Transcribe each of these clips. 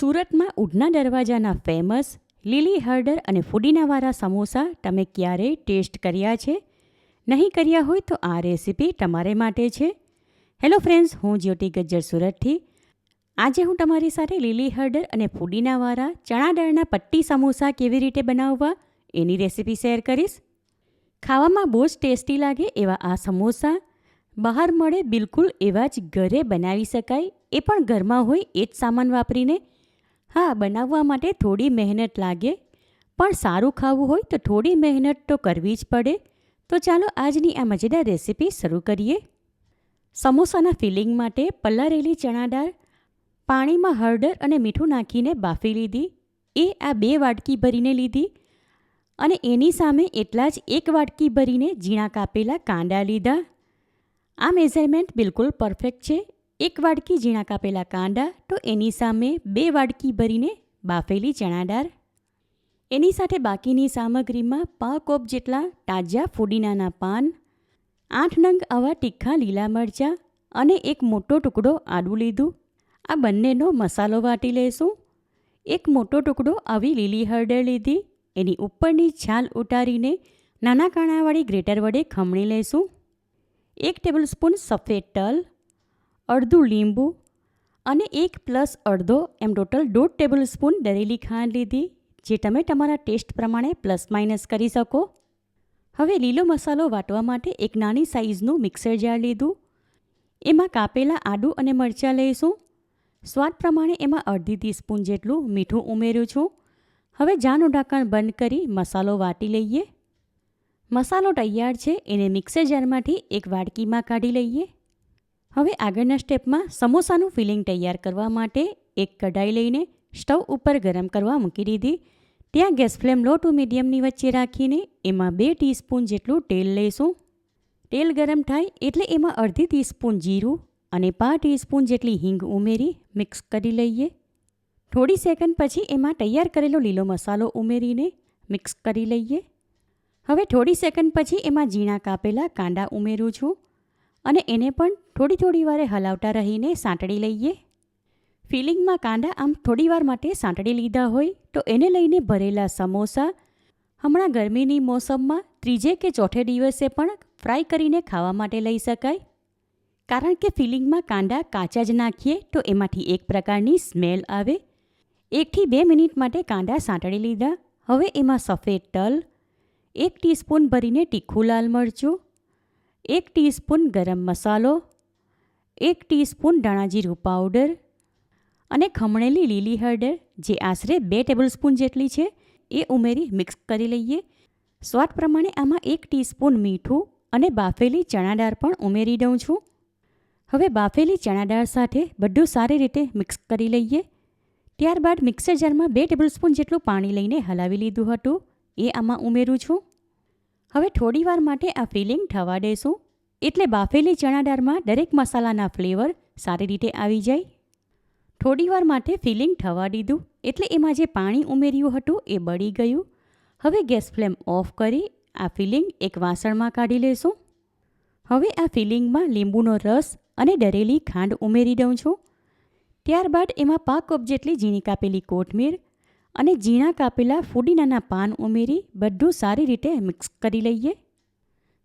સુરતમાં ઉડના દરવાજાના ફેમસ લીલી હળદર અને ફુદીનાવાળા સમોસા તમે ક્યારેય ટેસ્ટ કર્યા છે? નહીં કર્યા હોય તો આ રેસીપી તમારે માટે છે. હેલો ફ્રેન્ડ્સ, હું જ્યોતિ ગજ્જર સુરતથી. આજે હું તમારી સાથે લીલી હળદર અને ફુદીનાવાળા ચણા દાળના પટ્ટી સમોસા કેવી રીતે બનાવવા એની રેસીપી શેર કરીશ. ખાવામાં બહુ જ ટેસ્ટી લાગે એવા આ સમોસા બહાર મળે બિલકુલ એવા જ ઘરે બનાવી શકાય, એ પણ ઘરમાં હોય એ જ સામાન વાપરીને. હા, બનાવવા માટે થોડી મહેનત લાગે, પણ સારું ખાવું હોય તો થોડી મહેનત તો કરવી જ પડે. તો ચાલો આજની આ મજેદાર રેસીપી શરૂ કરીએ. સમોસાના ફિલિંગ માટે પલાળેલી ચણા દાળ પાણીમાં હળદર અને મીઠું નાખીને બાફી લીધી. એ આ 2 વાટકી ભરીને લીધી અને એની સામે એટલા જ 1 વાટકી ભરીને ઝીણા કાપેલા કાંદા લીધા. આ મેઝરમેન્ટ બિલકુલ પરફેક્ટ છે. 1 વાટકી ઝીણા કાપેલા કાંદા તો એની સામે 2 વાટકી ભરીને બાફેલી ચણા દાળ. એની સાથે બાકીની સામગ્રીમાં 5 કપ જેટલા તાજા ફુદીનાના પાન, 8 નંગ આવા તીખા લીલા મરચાં અને 1 મોટો ટુકડો આદું લીધું. આ બંનેનો મસાલો વાટી લેશું. 1 મોટો ટુકડો આવી લીલી હળદર લીધી. એની ઉપરની છાલ ઉતારીને નાના કાણાવાળી ગ્રેટર વડે ખમણી લેશું. 1 ટેબલસ્પૂન સફેદ તલ, અડધું લીંબુ અને 1 + અડધો એમ ટોટલ 1.5 ટેબલસ્પૂન દળેલી ખાંડ લીધી, જે તમે તમારા ટેસ્ટ પ્રમાણે પ્લસ માઇનસ કરી શકો. હવે લીલો મસાલો વાટવા માટે એક નાની સાઇઝનું મિક્સર જાર લીધું. એમાં કાપેલા આદું અને મરચાં લઈશું. સ્વાદ પ્રમાણે એમાં અડધી ટીસ્પૂન જેટલું મીઠું ઉમેરું છું. હવે જારનું ઢાંકણ બંધ કરી મસાલો વાટી લઈએ. મસાલો તૈયાર છે, એને મિક્સર જારમાંથી એક વાડકીમાં કાઢી લઈએ. હવે આગળના સ્ટેપમાં સમોસાનું ફિલિંગ તૈયાર કરવા માટે એક કઢાઈ લઈને સ્ટવ ઉપર ગરમ કરવા મૂકી દીધી. ત્યાં ગેસ ફ્લેમ લો ટુ મીડિયમની વચ્ચે રાખીને એમાં 2 ટીસ્પૂન જેટલું તેલ લઈશું. તેલ ગરમ થાય એટલે એમાં અડધી ટીસ્પૂન જીરું અને 5 ટીસ્પૂન જેટલી હિંગ ઉમેરી મિક્સ કરી લઈએ. થોડી સેકન્ડ પછી એમાં તૈયાર કરેલો લીલો મસાલો ઉમેરીને મિક્સ કરી લઈએ. હવે થોડી સેકન્ડ પછી એમાં ઝીણા કાપેલા કાંદા ઉમેરું છું અને એને પણ થોડી વારે હલાવતા રહીને સાંતળી લઈએ. ફિલિંગમાં કાંદા આમ થોડી વાર માટે સાંતળી લીધા હોય તો એને લઈને ભરેલા સમોસા હમણાં ગરમીની મોસમમાં ત્રીજે કે ચોથે દિવસે પણ ફ્રાય કરીને ખાવા માટે લઈ શકાય. કારણ કે ફિલિંગમાં કાંદા કાચા જ નાખીએ તો એમાંથી એક પ્રકારની સ્મેલ આવે. 1 થી 2 મિનિટ માટે કાંદા સાંતળી લીધા. હવે એમાં સફેદ તલ, 1 ટીસ્પૂન ભરીને તીખું લાલ મરચું, 1 ટીસ્પૂન ગરમ મસાલો, 1 ટીસ્પૂન ધાણાજીરું પાવડર અને ખમણેલી લીલી હળદર, જે આશરે 2 ટેબલસ્પૂન જેટલી છે, એ ઉમેરી મિક્સ કરી લઈએ. સ્વાદ પ્રમાણે આમાં 1 ટીસ્પૂન મીઠું અને બાફેલી ચણા દાળ પણ ઉમેરી દઉં છું. હવે બાફેલી ચણા દાળ સાથે બધું સારી રીતે મિક્સ કરી લઈએ. ત્યારબાદ મિક્સર જારમાં 2 ટેબલસ્પૂન જેટલું પાણી લઈને હલાવી લીધું હતું, એ આમાં ઉમેરું છું. હવે થોડીવાર માટે આ ફિલિંગ થવા દેશું, એટલે બાફેલી ચણા દાળમાં દરેક મસાલાના ફ્લેવર સારી રીતે આવી જાય. થોડીવાર માટે ફિલિંગ થવા દીધું એટલે એમાં જે પાણી ઉમેર્યું હતું એ બળી ગયું. હવે ગેસ ફ્લેમ ઓફ કરી આ ફિલિંગ એક વાસણમાં કાઢી લેશું. હવે આ ફિલિંગમાં લીંબુનો રસ અને દળેલી ખાંડ ઉમેરી દઉં છું. ત્યારબાદ એમાં 5 કપ જેટલી ઝીણી કાપેલી કોથમીર અને ઝીણા કાપેલા ફુદીનાના પાન ઉમેરી બધું સારી રીતે મિક્સ કરી લઈએ.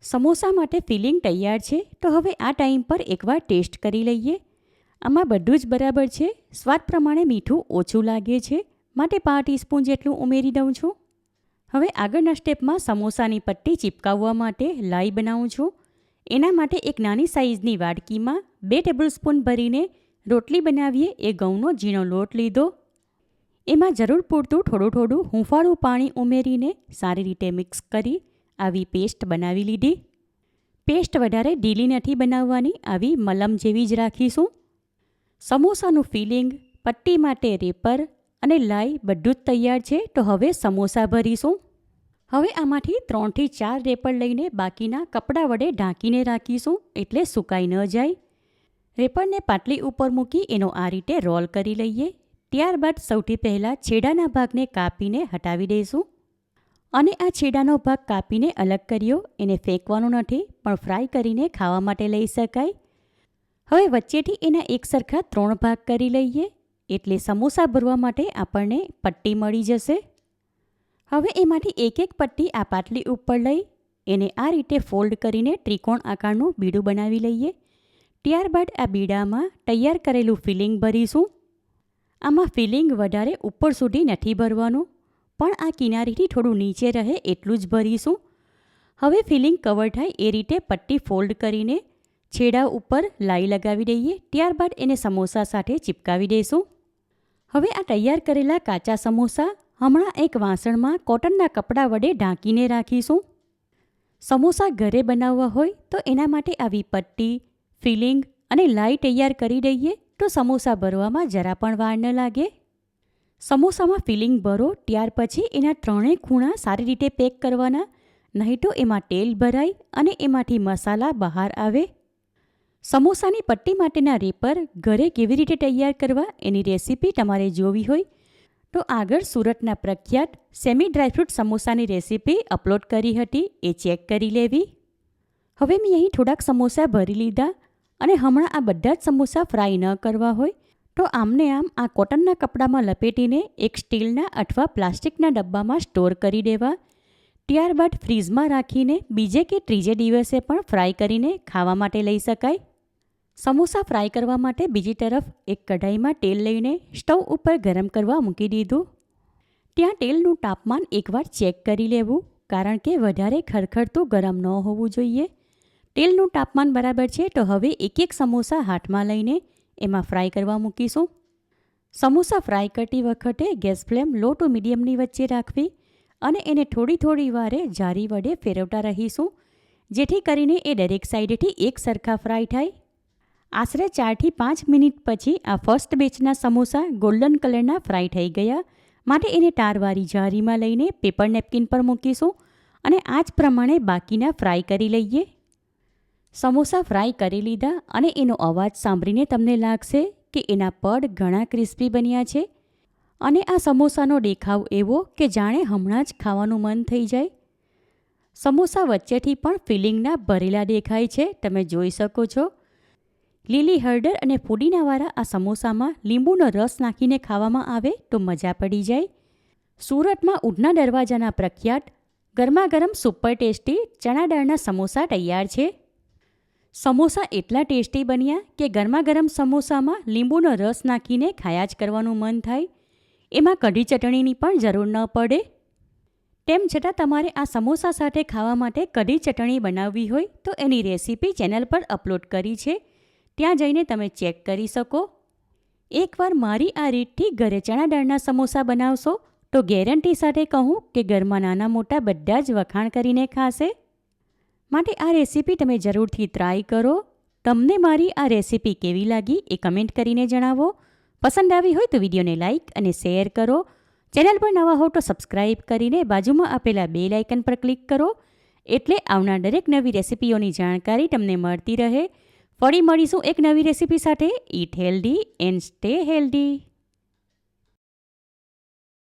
સમોસા માટે ફિલિંગ તૈયાર છે, તો હવે આ ટાઈમ પર એકવાર ટેસ્ટ કરી લઈએ. આમાં બધું જ બરાબર છે. સ્વાદ પ્રમાણે મીઠું ઓછું લાગે છે, માટે 5 ટીસ્પૂન જેટલું ઉમેરી દઉં છું. હવે આગળના સ્ટેપમાં સમોસાની પટ્ટી ચીપકાવવા માટે લાઈ બનાવું છું. એના માટે એક નાની સાઇઝની વાડકીમાં 2 ટેબલસ્પૂન ભરીને રોટલી બનાવીએ એ ઘઉંનો ઝીણો લોટ લીધો. એમાં જરૂર પૂરતું થોડું હૂંફાળું પાણી ઉમેરીને સારી રીતે મિક્સ કરી આવી પેસ્ટ બનાવી લીધી. પેસ્ટ વધારે ઢીલી નથી બનાવવાની, આવી મલમ જેવી જ રાખીશું. સમોસાનું ફિલિંગ, પટ્ટી માટે રેપર અને લાઈ બધું જ તૈયાર છે, તો હવે સમોસા ભરીશું. હવે આમાંથી 3 થી 4 રેપર લઈને બાકીના કપડાં વડે ઢાંકીને રાખીશું, એટલે સુકાઈ ન જાય. રેપરને પાટલી ઉપર મૂકી એનો આ રીતે રોલ કરી લઈએ. ત્યારબાદ સૌથી પહેલાં છેડાના ભાગને કાપીને હટાવી દઈશું અને આ છેડાનો ભાગ કાપીને અલગ કર્યો. એને ફેંકવાનો નથી, પણ ફ્રાય કરીને ખાવા માટે લઈ શકાય. હવે વચ્ચેથી એના એક સરખા 3 ભાગ કરી લઈએ. એટલે સમોસા ભરવા માટે આપણને પટ્ટી મળી જશે. હવે એમાંથી એક એક પટ્ટી આ પાટલી ઉપર લઈ એને આ રીતે ફોલ્ડ કરીને ત્રિકોણ આકારનું બીડું બનાવી લઈએ. ત્યારબાદ આ બીડામાં તૈયાર કરેલું ફિલિંગ ભરીશું. આમાં ફિલિંગ વધારે ઉપર સુધી નથી ભરવાનું, પણ આ કિનારીથી થોડું નીચે રહે એટલું જ ભરીશું. હવે ફિલિંગ કવર થાય એ રીતે પટ્ટી ફોલ્ડ કરીને છેડા ઉપર લાઈ લગાવી દઈએ. ત્યારબાદ એને સમોસા સાથે ચિપકાવી દઈશું. હવે આ તૈયાર કરેલા કાચા સમોસા હમણાં એક વાસણમાં કોટનના કપડાં વડે ઢાંકીને રાખીશું. સમોસા ઘરે બનાવવા હોય તો એના માટે આવી પટ્ટી, ફિલિંગ અને લાઈ તૈયાર કરી દઈએ તો સમોસા ભરવામાં જરા પણ વાર ન લાગે. સમોસામાં ફિલિંગ ભરો ત્યાર પછી એના ત્રણેય ખૂણા સારી રીતે પેક કરવાના, નહીં તો એમાં તેલ ભરાય અને એમાંથી મસાલા બહાર આવે. સમોસાની પટ્ટી માટેના રેપર ઘરે કેવી રીતે તૈયાર કરવા એની રેસીપી તમારે જોવી હોય તો આગળ સુરતના પ્રખ્યાત સેમી ડ્રાયફ્રૂટ સમોસાની રેસીપી અપલોડ કરી હતી, એ ચેક કરી લેવી. હવે મેં અહીં થોડાક સમોસા ભરી લીધા અને હમણાં આ બધા જ સમોસા ફ્રાય ન કરવા હોય તો આમને આમ આ કોટનના કપડામાં લપેટીને એક સ્ટીલના અથવા પ્લાસ્ટિકના ડબ્બામાં સ્ટોર કરી દેવા. ત્યારબાદ ફ્રીઝમાં રાખીને બીજે કે ત્રીજે દિવસે પણ ફ્રાય કરીને ખાવા માટે લઈ શકાય. સમોસા ફ્રાય કરવા માટે બીજી તરફ એક કઢાઈમાં તેલ લઈને સ્ટવ ઉપર ગરમ કરવા મૂકી દીધું. ત્યાં તેલનું તાપમાન એકવાર ચેક કરી લેવું, કારણ કે વધારે ખરખરતું ગરમ ન હોવું જોઈએ. તેલનું તાપમાન બરાબર છે તો હવે એક એક સમોસા હાથમાં લઈને એમાં ફ્રાય કરવા મૂકીશું. સમોસા ફ્રાય કરતી વખતે ગેસ ફ્લેમ લો ટુ મીડિયમની વચ્ચે રાખવી અને એને થોડી થોડી વારે જારી વડે ફેરવતા રહીશું, જેથી કરીને એ દરેક સાઈડથી એક સરખા ફ્રાય થાય. આશરે 4થી 5 મિનિટ પછી આ ફર્સ્ટ બેચના સમોસા ગોલ્ડન કલરના ફ્રાય થઈ ગયા, માટે એને તારવાળી જારીમાં લઈને પેપર નેપકિન પર મૂકીશું અને આ જ પ્રમાણે બાકીના ફ્રાય કરી લઈએ. સમોસા ફ્રાય કરી લીધા અને એનો અવાજ સાંભળીને તમને લાગશે કે એના પડ ઘણા ક્રિસ્પી બન્યા છે અને આ સમોસાનો દેખાવ એવો કે જાણે હમણાં જ ખાવાનું મન થઈ જાય. સમોસા વચ્ચેથી પણ ફિલિંગના ભરેલા દેખાય છે, તમે જોઈ શકો છો. લીલી હળદર અને ફુદીનાવાળા આ સમોસામાં લીંબુનો રસ નાખીને ખાવામાં આવે તો મજા પડી જાય. સુરતમાં ઉધના દરવાજાના પ્રખ્યાત ગરમા ગરમ સુપર ટેસ્ટી ચણા દાળના સમોસા તૈયાર છે. સમોસા એટલા ટેસ્ટી બન્યા કે ગરમા ગરમ સમોસામાં લીંબુનો રસ નાખીને ખાયા જ કરવાનું મન થાય. એમાં કઢી ચટણીની પણ જરૂર ન પડે. તેમ છતાં તમારે આ સમોસા સાથે ખાવા માટે કઢી ચટણી બનાવવી હોય તો એની રેસીપી ચેનલ પર અપલોડ કરી છે, ત્યાં જઈને તમે ચેક કરી શકો. એકવાર મારી આ રીતથી ઘરે ચણા દાળના સમોસા બનાવશો તો ગેરંટી સાથે કહું કે ઘરમાં નાના મોટા બધા જ વખાણ કરીને ખાશે. માટે આ રેસીપી તમે જરૂરથી ટ્રાય કરો. તમને મારી આ રેસીપી કેવી લાગી એ કમેન્ટ કરીને જણાવો. પસંદ આવી હોય તો વિડીયોને લાઇક અને શેર કરો. ચેનલ પર નવા હો તો સબસ્ક્રાઇબ કરીને બાજુમાં આપેલા બેલ આઇકન પર ક્લિક કરો, એટલે આવનાર દરેક નવી રેસીપીઓની જાણકારી તમને મળતી રહે. ફરી મળીશું એક નવી રેસીપી સાથે. ઈટ હેલ્ધી એન્ડ સ્ટે હેલ્ધી.